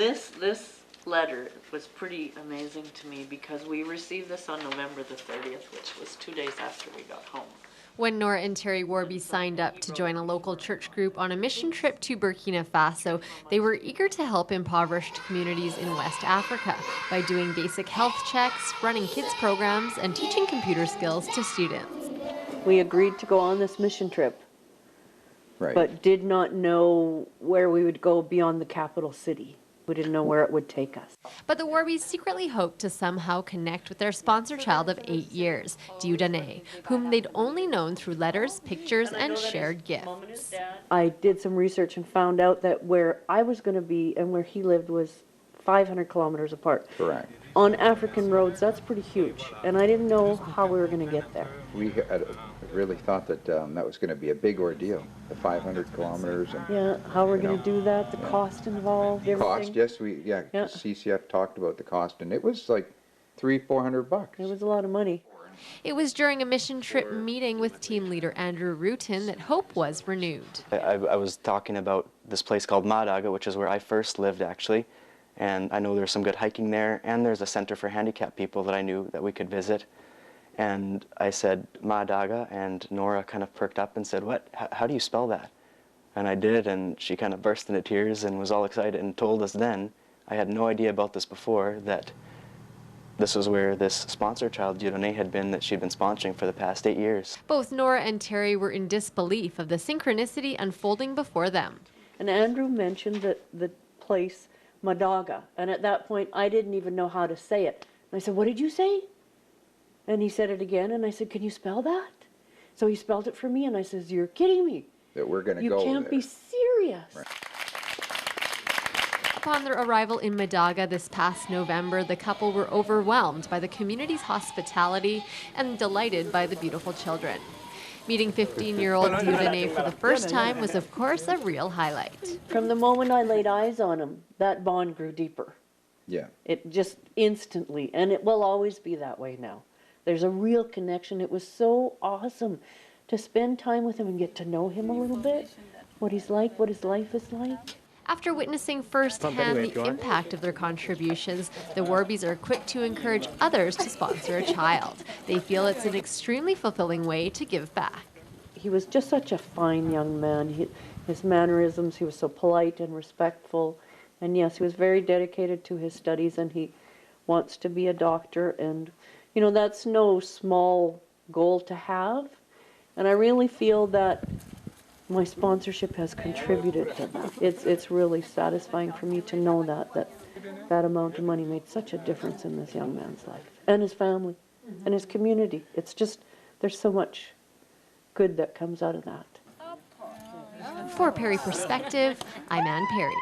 this letter was pretty amazing to me because we received this on November the 30th, which was 2 days after we got home. When Nora and Terry Warby signed up to join a local church group on a mission trip to Burkina Faso, they were eager to help impoverished communities in West Africa by doing basic health checks, running kids programs, and teaching computer skills to students. We agreed to go on this mission trip, Right. but did not know where we would go beyond the capital city. We didn't know where it would take us. But the Warbys secretly hoped to somehow connect with their sponsor child of 8 years, Dieudonné, whom they'd only known through letters, pictures, and shared gifts. I did some research and found out that where I was going to be and where he lived was 500 kilometers apart. Correct. On African roads, that's pretty huge, and I didn't know how we were going to get there. We had really thought that that was going to be a big ordeal, the 500 kilometers. And, Yeah, how we're going to do that, the cost involved, everything. cost, yes, CCF talked about the cost, and it was like $300-400. It was a lot of money. It was during a mission trip meeting with team leader Andrew Rutin that hope was renewed. I was talking about this place called Madaga, which is where I first lived actually, and I know there's some good hiking there, and there's a center for handicapped people that I knew that we could visit. And I said Madaga, and Nora kind of perked up and said, "What? How do you spell that?" And I did, and she kind of burst into tears and was all excited and told us then, I had no idea about this before, that this was where this sponsor child, Dieudonné, had been that she'd been sponsoring for the past 8 years. Both Nora and Terry were in disbelief of the synchronicity unfolding before them. And Andrew mentioned the place Madaga, and at that point I didn't even know how to say it. And I said, "What did you say?" And he said it again, and I said, "Can you spell that?" So he spelled it for me, and I says, "You're kidding me. That we're going to You go can't there. be serious." Right. Upon their arrival in Madaga this past November, the couple were overwhelmed by the community's hospitality and delighted by the beautiful children. Meeting 15-year-old Dieudonné for the first time was, of course, a real highlight. From the moment I laid eyes on him, that bond grew deeper. Yeah. It just instantly, and it will always be that way now. There's a real connection. It was so awesome to spend time with him and get to know him a little bit, what he's like, what his life is like. After witnessing firsthand the impact of their contributions, the Warbys are quick to encourage others to sponsor a child. They feel it's an extremely fulfilling way to give back. He was just such a fine young man. His mannerisms, he was so polite and respectful. And yes, he was very dedicated to his studies, and he wants to be a doctor. And, you know, that's no small goal to have. And I really feel that my sponsorship has contributed to that. It's really satisfying for me to know that amount of money made such a difference in this young man's life and his family and his community. It's just, there's so much good that comes out of that. For Parry Perspective, I'm Ann Parry.